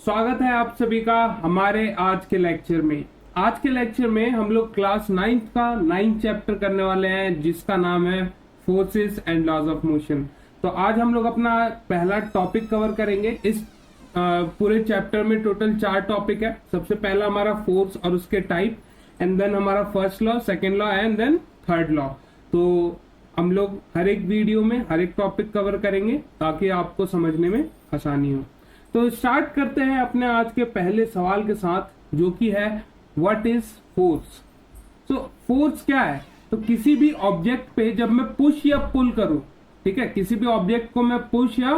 स्वागत है आप सभी का हमारे आज के लेक्चर में। आज के लेक्चर में हम लोग क्लास 9th का 9th चैप्टर करने वाले हैं जिसका नाम है forces and laws of motion. तो आज हम लोग अपना पहला टॉपिक कवर करेंगे। इस पूरे चैप्टर में टोटल 4 टॉपिक है। सबसे पहला हमारा फोर्स और उसके टाइप, एंड देन हमारा first law, second law and then third law. तो हम लोग हर एक वीडियो में हर एक टॉपिक कवर करेंगे ताकि आपको समझने में आसानी हो। तो स्टार्ट करते हैं अपने आज के पहले सवाल के साथ, जो कि है व्हाट इज फोर्स। तो फोर्स क्या है? तो किसी भी ऑब्जेक्ट पे जब मैं पुश या पुल करूं, ठीक है, किसी भी ऑब्जेक्ट को मैं पुश या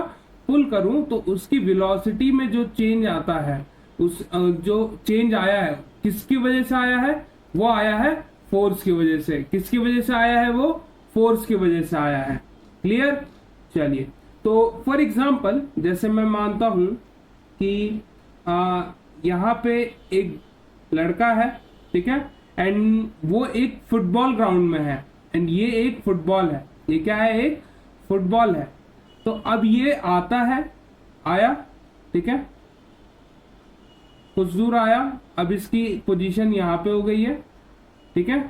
पुल करूं तो उसकी वेलोसिटी में जो चेंज आता है, उस जो चेंज आया है किसकी वजह से आया है? वो आया है फोर्स की वजह से। किसकी वजह से आया है? वो फोर्स की वजह से आया है। क्लियर? चलिए, तो फॉर एग्जाम्पल जैसे मैं मानता हूं कि यहाँ पे एक लड़का है, ठीक है, एंड वो एक फुटबॉल ग्राउंड में है, एंड ये एक फुटबॉल है। ये क्या है? एक फुटबॉल है। तो अब ये आता है, आया, ठीक है, कुछ दूर आया, अब इसकी पोजीशन यहाँ पे हो गई है, ठीक है।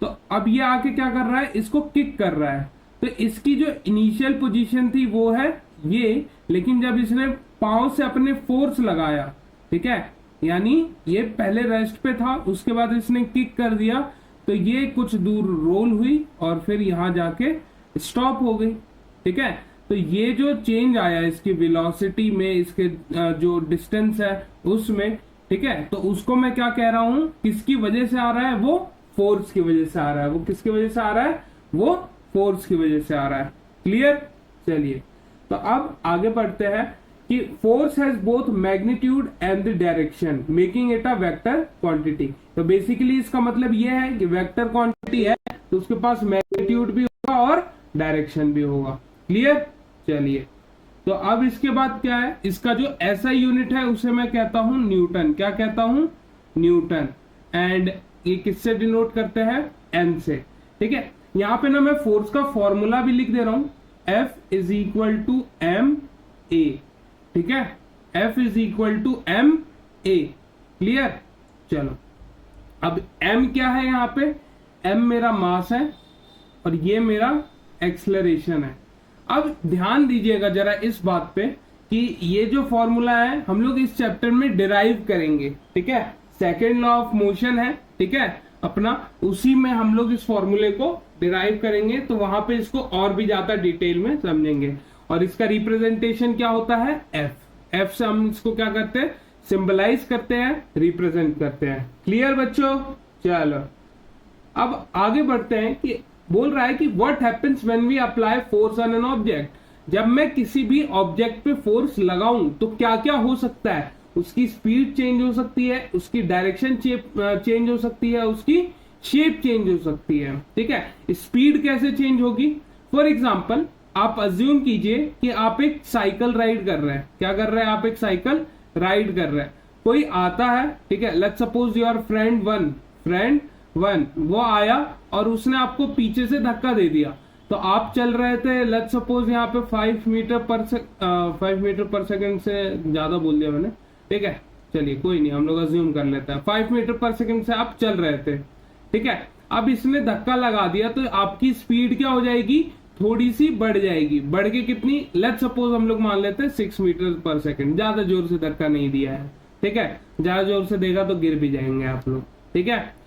तो अब ये आके क्या कर रहा है? इसको किक कर रहा है। तो इसकी जो इनिशियल पोजीशन थी वो है ये, लेकिन जब इसने पांव से अपने फोर्स लगाया, ठीक है, यानी ये पहले रेस्ट पे था, उसके बाद इसने किक कर दिया, तो ये कुछ दूर रोल हुई और फिर यहां जाके स्टॉप हो गई, ठीक है। तो ये जो चेंज आया इसकी वेलोसिटी में, इसके जो डिस्टेंस है उसमें, ठीक है, तो उसको मैं क्या कह रहा हूं? किसकी वजह से आ रहा है? वो फोर्स की वजह से आ रहा है। वो किसकी वजह से आ रहा है? वो फोर्स की वजह से आ रहा है। क्लियर? चलिए, तो अब आगे बढ़ते हैं कि force has both magnitude and the direction making it a vector quantity. तो बेसिकली इसका मतलब यह है कि वेक्टर क्वांटिटी है तो उसके पास मैग्नीट्यूड भी होगा और डायरेक्शन भी होगा। क्लियर? चलिए, तो अब इसके बाद क्या है? इसका जो ऐसा यूनिट है उसे मैं कहता हूं न्यूटन। क्या कहता हूं? न्यूटन। एंड ये किससे डिनोट करते हैं? एन से, ठीक है। यहां पे ना मैं फोर्स का फॉर्मूला भी लिख दे रहा हूं, F is equal to m a, ठीक है, F is equal to m a. Clear? चलो, अब m क्या है? यहां पे m मेरा मास है और ये मेरा एक्सलरेशन है। अब ध्यान दीजिएगा जरा इस बात पे कि ये जो फॉर्मूला है हम लोग इस चैप्टर में डिराइव करेंगे, ठीक है। सेकेंड लॉ ऑफ मोशन है, ठीक है, अपना, उसी में हम लोग इस फॉर्मूले को डिराइव करेंगे, तो वहां पे इसको और भी ज्यादा डिटेल में समझेंगे। और इसका रिप्रेजेंटेशन क्या होता है? एफ से हम इसको क्या करते हैं? सिंबलाइज करते हैं, रिप्रेजेंट करते हैं। क्लियर बच्चों? चलो, अब आगे बढ़ते हैं कि बोल रहा है कि what happens when we apply force on an object. जब मैं किसी भी ऑब्जेक्ट पे फोर्स लगाऊं तो क्या क्या हो सकता है? उसकी स्पीड चेंज हो सकती है, उसकी डायरेक्शन चेंज हो सकती है, उसकी शेप चेंज हो सकती है, ठीक है। स्पीड कैसे चेंज होगी? फॉर एग्जाम्पल आप अज्यूम कीजिए कि आप एक साइकिल राइड कर रहे हैं। क्या कर रहे हैं? आप एक साइकिल राइड कर रहे हैं। कोई आता है, ठीक है, let's suppose your friend one वो आया और उसने आपको पीछे से धक्का दे दिया। तो आप चल रहे थे, लेट्स सपोज यहाँ पे 5 मीटर पर सेकंड से ज्यादा बोल दिया मैंने, ठीक है, चलिए कोई नहीं, हम लोग अज्यूम कर लेते हैं 5 मीटर पर सेकंड से आप चल रहे थे, ठीक है। अब इसने धक्का लगा दिया तो आपकी स्पीड क्या हो जाएगी? थोड़ी सी बढ़ जाएगी। बढ़ के कितनी? लेट्स सपोज हम लोग मान लेते हैं 6 मीटर पर सेकंड। ज्यादा जोर से धक्का नहीं दिया है, ठीक है, ज्यादा जोर से देगा तो गिर भी जाएंगे आप लोग, ठीक है।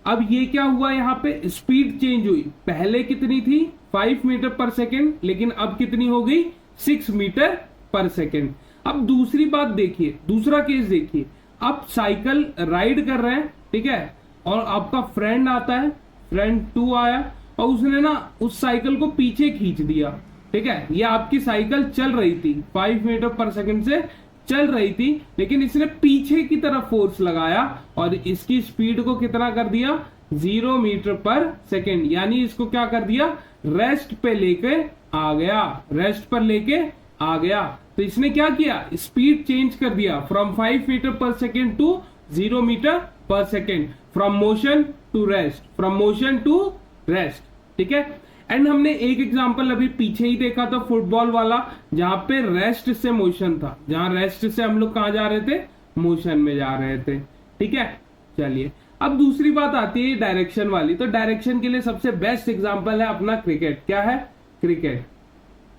अब ये क्या हुआ? यहाँ पे स्पीड चेंज हुई। पहले कितनी थी? 5 मीटर पर सेकंड, लेकिन अब कितनी हो गई? 6 मीटर पर सेकंड। अब दूसरी बात देखिए, दूसरा केस देखिए, आप साइकिल राइड कर रहे हैं, ठीक है, और आपका फ्रेंड आता है, फ्रेंड 2 आया और उसने ना उस साइकिल को पीछे खींच दिया, ठीक है। ये आपकी साइकिल चल रही थी, 5 मीटर पर सेकंड से चल रही थी, लेकिन इसने पीछे की तरफ फोर्स लगाया और इसकी स्पीड को कितना कर दिया? 0 मीटर पर सेकंड। यानी इसको क्या कर दिया? रेस्ट पे लेके आ गया, रेस्ट पर लेके आ गया। तो इसने क्या किया? स्पीड चेंज कर दिया, from 5 metre per second to 0 metre per second, from motion to rest, from motion to rest, ठीक है। एंड हमने एक एग्जांपल अभी पीछे ही देखा था फुटबॉल वाला, जहां पे रेस्ट से मोशन था, जहां रेस्ट से हम लोग कहां जा रहे थे, मोशन में जा रहे थे। ठीक है, चलिए अब दूसरी बात आती है डायरेक्शन वाली। तो डायरेक्शन के लिए सबसे बेस्ट एग्जांपल है अपना क्रिकेट। क्या है, क्रिकेट।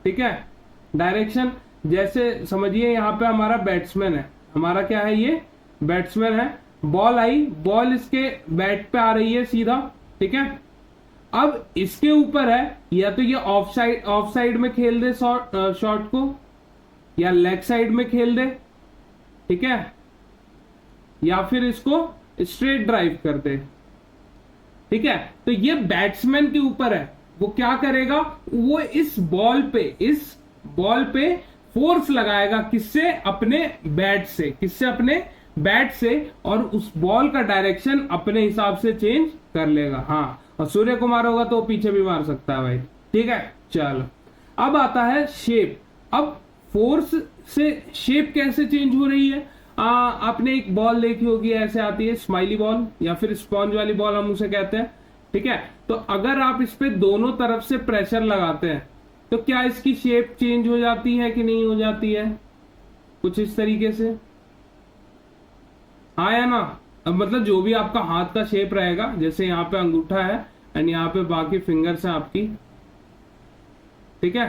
ठीक है, डायरेक्शन जैसे समझिए यहाँ पे हमारा बैट्समैन है, हमारा क्या है, ये बैट्समैन है, बॉल आई, बॉल इसके बैट पे आ रही है सीधा। ठीक है, अब इसके ऊपर है या तो ये ऑफ साइड में खेल दे शॉट को, या लेग साइड में खेल दे। ठीक है, या फिर इसको स्ट्रेट ड्राइव कर दे। ठीक है, तो ये बैट्समैन के ऊपर है, वो क्या करेगा, वो इस बॉल पे फोर्स लगाएगा, किससे, अपने बैट से, किससे, अपने बैट से, और उस बॉल का डायरेक्शन अपने हिसाब से चेंज कर लेगा। हाँ, और सूर्य कुमार होगा तो पीछे भी मार सकता है भाई। ठीक है, चलो अब आता है शेप। अब फोर्स से शेप कैसे चेंज हो रही है, आपने एक बॉल देखी होगी, ऐसे आती है स्माइली बॉल या फिर स्पॉन्ज वाली बॉल हम उसे कहते हैं। ठीक है, तो अगर आप इस पे दोनों तरफ से प्रेशर लगाते हैं तो क्या इसकी शेप चेंज हो जाती है कि नहीं हो जाती है, कुछ इस तरीके से, हाँ या ना। अब मतलब जो भी आपका हाथ का शेप रहेगा, जैसे यहाँ पे अंगूठा है एंड यहाँ पे बाकी फिंगर्स है आपकी। ठीक है,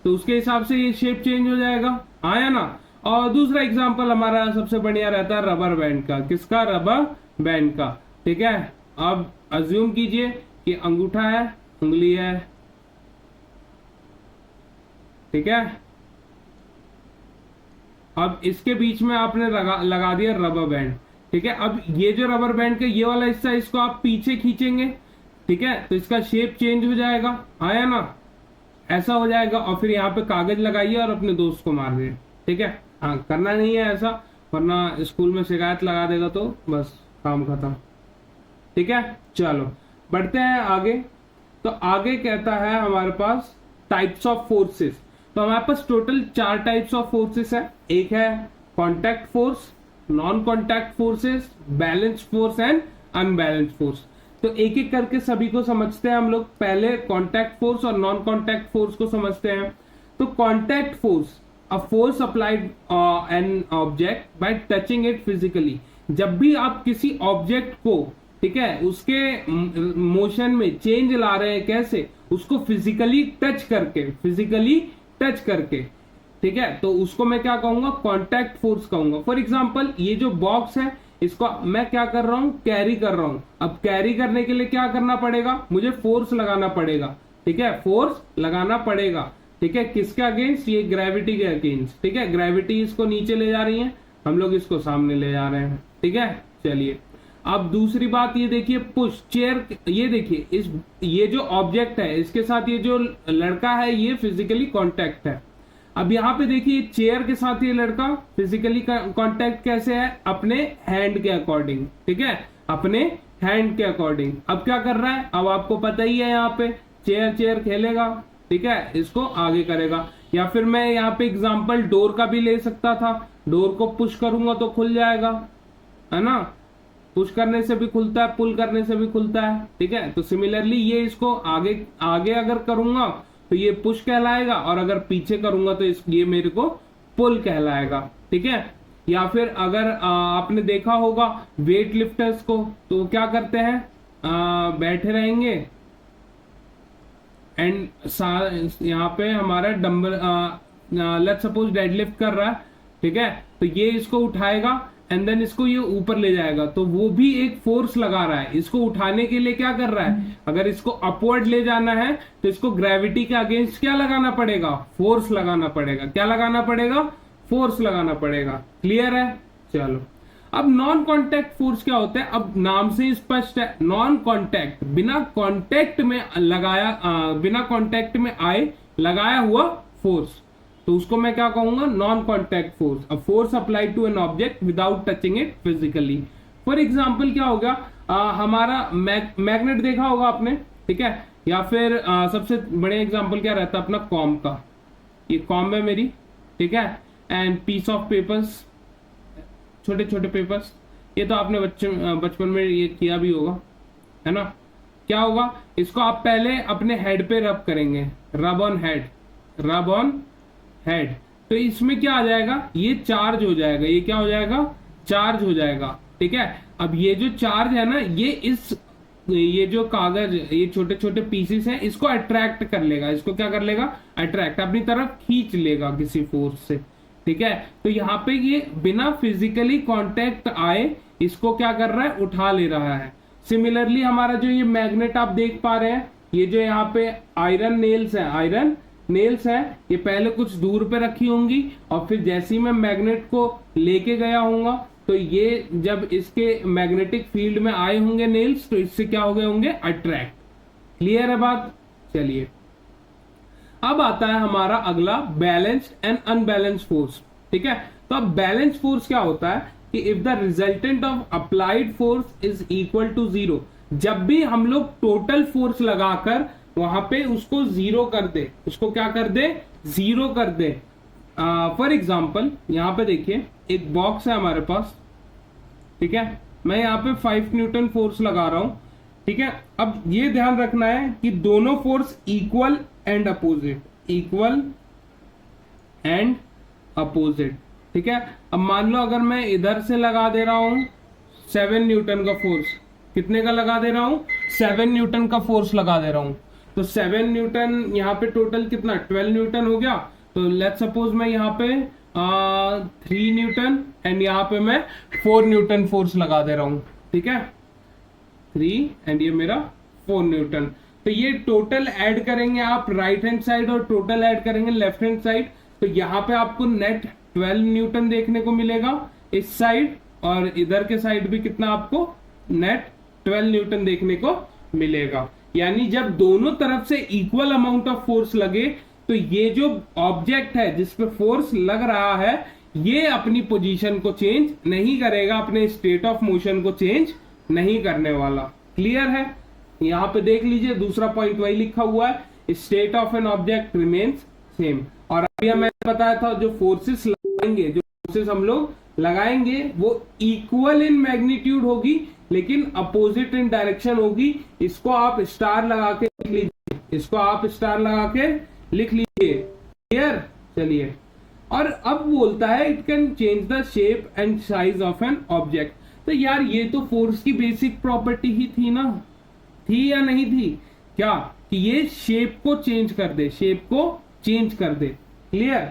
तो उसके हिसाब से ये शेप चेंज हो जाएगा, हाँ या ना। और दूसरा एग्जांपल हमारा सबसे बढ़िया रहता है रबर बैंड का। किसका, रबर बैंड का। ठीक है, अब अज्यूम कीजिए कि अंगूठा है, उंगली है। ठीक है, अब इसके बीच में आपने लगा दिया रबर बैंड। ठीक है, अब ये जो रबर बैंड का ये वाला हिस्सा, इसको आप पीछे खींचेंगे। ठीक है, तो इसका शेप चेंज हो जाएगा, आया ना, ऐसा हो जाएगा। और फिर यहाँ पे कागज लगाइए और अपने दोस्त को मार दिए। ठीक है, हाँ करना नहीं है ऐसा, वरना स्कूल में शिकायत लगा देगा तो बस काम खत्म। ठीक है, चलो बढ़ते हैं आगे। तो आगे कहता है हमारे पास टाइप्स ऑफ फोर्सेस। तो हमारे पास टोटल 4 टाइप्स ऑफ फोर्सेस है। एक है contact force, non contact forces, balance force and unbalance force. तो एक एक करके सभी को समझते हैं हम लोग। पहले कॉन्टैक्ट फोर्स और नॉन कॉन्टैक्ट फोर्स को समझते हैं। तो contact force, a force applied an object by touching it physically. जब भी आप किसी ऑब्जेक्ट को, ठीक है, उसके मोशन में चेंज ला रहे हैं, कैसे, उसको फिजिकली टच करके। ठीक है, तो उसको मैं क्या कहूंगा, कॉन्टैक्ट फोर्स कहूंगा। फॉर एग्जांपल ये जो बॉक्स है, इसको मैं क्या कर रहा हूं, कैरी कर रहा हूं। अब कैरी करने के लिए क्या करना पड़ेगा, मुझे फोर्स लगाना पड़ेगा। ठीक है, फोर्स लगाना पड़ेगा। ठीक है, किसके अगेंस्ट, ये ग्रेविटी के अगेंस्ट। ठीक है, ग्रेविटी इसको नीचे ले जा रही है, हम लोग इसको सामने ले जा रहे हैं। ठीक है, चलिए अब दूसरी बात ये देखिए, पुश चेयर। ये देखिए ये जो ऑब्जेक्ट है, इसके साथ ये जो लड़का है, ये फिजिकली कांटेक्ट है। अब यहाँ पे देखिए चेयर के साथ ये लड़का फिजिकली कांटेक्ट कैसे है, अपने हैंड के अकॉर्डिंग। ठीक है, अपने हैंड के अकॉर्डिंग। अब क्या कर रहा है, अब आपको पता ही है, यहाँ पे चेयर खेलेगा। ठीक है, इसको आगे करेगा। या फिर मैं यहाँ पे एग्जांपल डोर का भी ले सकता था। डोर को पुश करूंगा तो खुल जाएगा, है ना। पुश करने से भी खुलता है, पुल करने से भी खुलता है। ठीक है, तो सिमिलरली ये इसको आगे अगर करूंगा तो ये पुश कहलाएगा, और अगर पीछे करूंगा तो ये मेरे को पुल कहलाएगा। ठीक है, या फिर अगर आपने देखा होगा वेट लिफ्टर्स को, तो क्या करते हैं, बैठे रहेंगे एंड यहाँ पे हमारा डंबल, लेट्स सपोज डेडलिफ्ट कर रहा है। ठीक है, तो ये इसको उठाएगा एंड देन इसको ये ऊपर ले जाएगा, तो वो भी एक फोर्स लगा रहा है। इसको उठाने के लिए क्या कर रहा है, अगर इसको अपवर्ड ले जाना है तो इसको ग्रेविटी के अगेंस्ट क्या लगाना पड़ेगा, फोर्स लगाना पड़ेगा। क्या लगाना पड़ेगा, फोर्स लगाना पड़ेगा। क्लियर है, चलो। अब नॉन कॉन्टैक्ट फोर्स क्या होता है, अब नाम से ही स्पष्ट है, नॉन कॉन्टैक्ट, बिना कॉन्टैक्ट में बिना कॉन्टैक्ट में आए लगाया हुआ फोर्स। तो उसको मैं क्या कहूंगा, non contact force, a force applied to an object without touching it physically. For example क्या होगा, हमारा मैग्नेट देखा होगा आपने। ठीक है, या फिर सबसे बड़े एग्जांपल क्या रहता है अपना कॉम्ब का। ये कॉम्ब है मेरी, ठीक है, एंड पीस ऑफ पेपर्स, छोटे छोटे पेपर्स। ये तो आपने बचपन में ये किया भी होगा, है ना। क्या होगा, इसको आप पहले अपने हेड पे रब करेंगे, रब ऑन हेड, रब ऑन हेड। तो इसमें क्या आ जाएगा, ये चार्ज हो जाएगा, ये क्या हो जाएगा, चार्ज हो जाएगा। ठीक है, अब ये जो चार्ज है ना, ये जो कागज, ये छोटे छोटे पीसेस हैं, इसको अट्रैक्ट कर लेगा, इसको क्या कर लेगा, अट्रैक्ट, अपनी तरफ खींच लेगा किसी फोर्स से। ठीक है, तो यहाँ पे ये बिना फिजिकली कांटेक्ट आए इसको क्या कर रहा है, उठा ले रहा है। सिमिलरली हमारा जो ये मैग्नेट आप देख पा रहे हैं, ये जो यहाँ पे आयरन नेल्स है, आयरन नेल्स है, ये पहले कुछ दूर पे रखी होंगी और फिर जैसे ही मैं मैग्नेट को लेके गया हूंगा तो ये जब इसके मैग्नेटिक फील्ड में आए होंगे नेल्स, तो इससे क्या हो गए होंगे, अट्रैक्ट। क्लियर है बात? चलिए, अब आता है हमारा अगला बैलेंस्ड एंड अनबैलेंस्ड फोर्स। ठीक है, तो अब बैलेंस फोर्स क्या होता है कि if the resultant of applied force is equal to zero, जब भी हम लोग टोटल फोर्स लगाकर वहां पे उसको जीरो कर दे, उसको क्या कर दे, जीरो कर दे। फॉर एग्जाम्पल यहां पे देखिए एक बॉक्स है हमारे पास, ठीक है, मैं यहाँ पे 5 न्यूटन फोर्स लगा रहा हूं। ठीक है, अब ये ध्यान रखना है कि दोनों force equal and opposite, equal and opposite. ठीक है, अब मान लो अगर मैं इधर से लगा दे रहा हूं 7 न्यूटन का फोर्स, कितने का लगा दे रहा हूं, 7 न्यूटन का फोर्स लगा दे रहा हूं, तो 7 न्यूटन यहाँ पे टोटल कितना, 12 न्यूटन हो गया। तो लेट्स सपोज मैं यहाँ पे 3 न्यूटन एंड यहाँ पे मैं 4 न्यूटन फोर्स लगा दे रहा हूं। ठीक है, 3 एंड ये मेरा 4 न्यूटन। तो ये टोटल ऐड करेंगे आप राइट हैंड साइड और टोटल ऐड करेंगे लेफ्ट हैंड साइड, तो यहाँ पे आपको नेट 12 न्यूटन देखने को मिलेगा इस साइड, और इधर के साइड भी कितना आपको नेट 12 न्यूटन देखने को मिलेगा। यानी जब दोनों तरफ से इक्वल अमाउंट ऑफ फोर्स लगे तो ये जो ऑब्जेक्ट है जिसपे फोर्स लग रहा है ये अपनी पोजीशन को चेंज नहीं करेगा, अपने स्टेट ऑफ मोशन को चेंज नहीं करने वाला। क्लियर है? यहां पे देख लीजिए दूसरा पॉइंट वही लिखा हुआ है, state of an object remains same. और अभी मैंने बताया था जो फोर्सेस लगाएंगे, जो फोर्सेस हम लोग लगाएंगे वो इक्वल इन मैग्नीट्यूड होगी लेकिन अपोजिट इन डायरेक्शन होगी। इसको आप स्टार लगा के लिख लीजिए, इसको आप स्टार लगा के लिख लीजिए। क्लियर? चलिए, और अब बोलता है it can change the shape and size of an object. तो यार ये तो फोर्स की बेसिक प्रॉपर्टी ही थी ना, थी या नहीं थी? क्या कि ये शेप को चेंज कर दे, शेप को चेंज कर दे। क्लियर?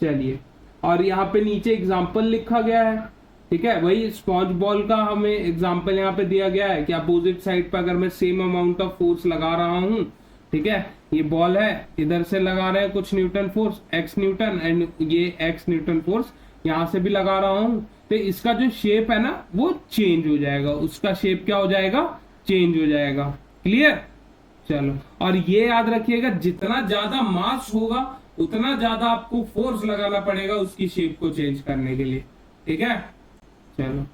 चलिए, और यहाँ पे नीचे एग्जाम्पल लिखा गया है। ठीक है, वही स्पॉन्ज बॉल का हमें एग्जाम्पल यहाँ पे दिया गया है कि अपोजिट साइड पर अगर मैं सेम अमाउंट ऑफ फोर्स लगा रहा हूं, ठीक है, ये बॉल है, इधर से लगा रहे हैं कुछ Newton force x Newton and ये x न्यूटन फोर्स यहां से भी लगा रहा हूं, तो इसका जो शेप है ना वो चेंज हो जाएगा, उसका शेप क्या हो जाएगा, चेंज हो जाएगा। क्लियर? चलो, और ये याद रखिएगा जितना ज्यादा मास होगा उतना ज्यादा आपको फोर्स लगाना पड़ेगा उसकी शेप को चेंज करने के लिए। ठीक है, चलो,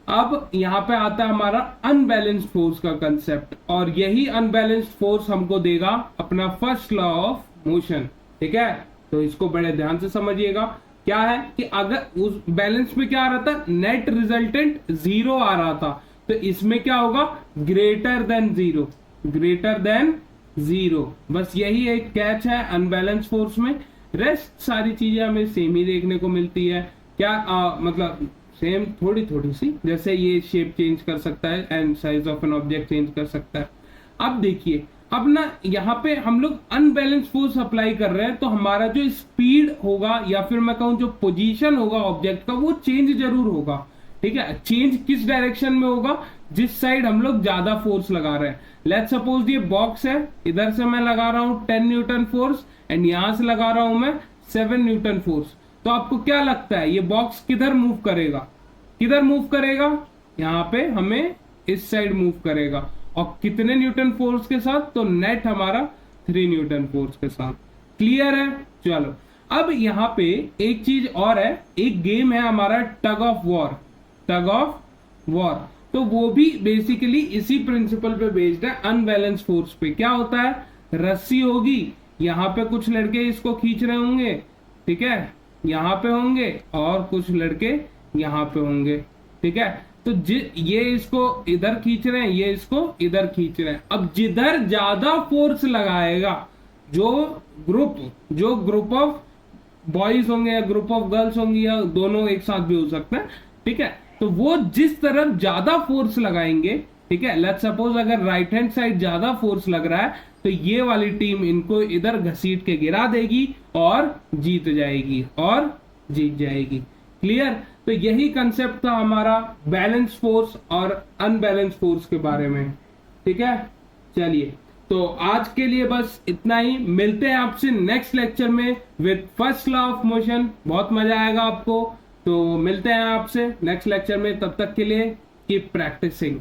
अब यहां पे आता है हमारा अनबैलेंस्ड फोर्स का कंसेप्ट, और यही अनबैलेंस्ड फोर्स हमको देगा अपना फर्स्ट लॉ ऑफ मोशन। ठीक है, तो इसको बड़े ध्यान से समझिएगा। क्या है कि अगर उस बैलेंस में क्या आ रहा था, नेट रिजल्टेंट 0 आ रहा था, तो इसमें क्या होगा, ग्रेटर देन 0, ग्रेटर देन 0। बस यही एक कैच है अनबैलेंस फोर्स में, रेस्ट सारी चीजें हमें सेम ही देखने को मिलती है। क्या मतलब सेम थोड़ी थोड़ी सी, जैसे ये शेप चेंज कर सकता है and size of an object change कर सकता है। अब देखिए, अब ना यहाँ पे हम लोग अनबैलेंस फोर्स अप्लाई कर रहे हैं, तो हमारा जो स्पीड होगा या फिर मैं कहूँ जो पोजीशन होगा ऑब्जेक्ट का वो चेंज जरूर होगा। ठीक है, चेंज किस डायरेक्शन में होगा, जिस साइड हम लोग ज्यादा फोर्स लगा रहे हैं। लेट्स सपोज ये बॉक्स है, इधर से मैं लगा रहा हूँ 10 न्यूटन फोर्स एंड यहां से लगा रहा हूं मैं 7 न्यूटन फोर्स। तो आपको क्या लगता है ये बॉक्स किधर मूव करेगा, किधर मूव करेगा, यहाँ पे हमें इस साइड मूव करेगा, और कितने न्यूटन फोर्स के साथ, तो नेट हमारा 3 न्यूटन फोर्स के साथ। क्लियर है? चलो, अब यहाँ पे एक चीज और है, एक गेम है हमारा tug of war, tug of war. तो वो भी बेसिकली इसी प्रिंसिपल पे बेस्ड है, अनबैलेंस फोर्स पे। क्या होता है, रस्सी होगी, यहाँ पे कुछ लड़के इसको खींच रहे होंगे, ठीक है, यहाँ पे होंगे और कुछ लड़के यहाँ पे होंगे। ठीक है। तो ये इसको इधर खींच रहे हैं, ये इसको इधर खींच रहे हैं। अब जिधर ज्यादा फोर्स लगाएगा, जो ग्रुप ऑफ बॉयज होंगे या ग्रुप ऑफ गर्ल्स होंगी या दोनों एक साथ भी हो सकते हैं, ठीक है, तो वो जिस तरफ ज्यादा फोर्स लगाएंगे, ठीक है, लेट्स सपोज अगर राइट हैंड साइड ज्यादा फोर्स लग रहा है तो ये वाली टीम इनको इधर घसीट के गिरा देगी और जीत जाएगी। क्लियर? तो यही कंसेप्ट था हमारा बैलेंस फोर्स और अनबैलेंस फोर्स के बारे में। ठीक है, चलिए तो आज के लिए बस इतना ही। मिलते हैं आपसे नेक्स्ट लेक्चर में with first law of motion. बहुत मजा आएगा आपको। तो मिलते हैं आपसे नेक्स्ट लेक्चर में, तब तक के लिए कीप प्रैक्टिसिंग।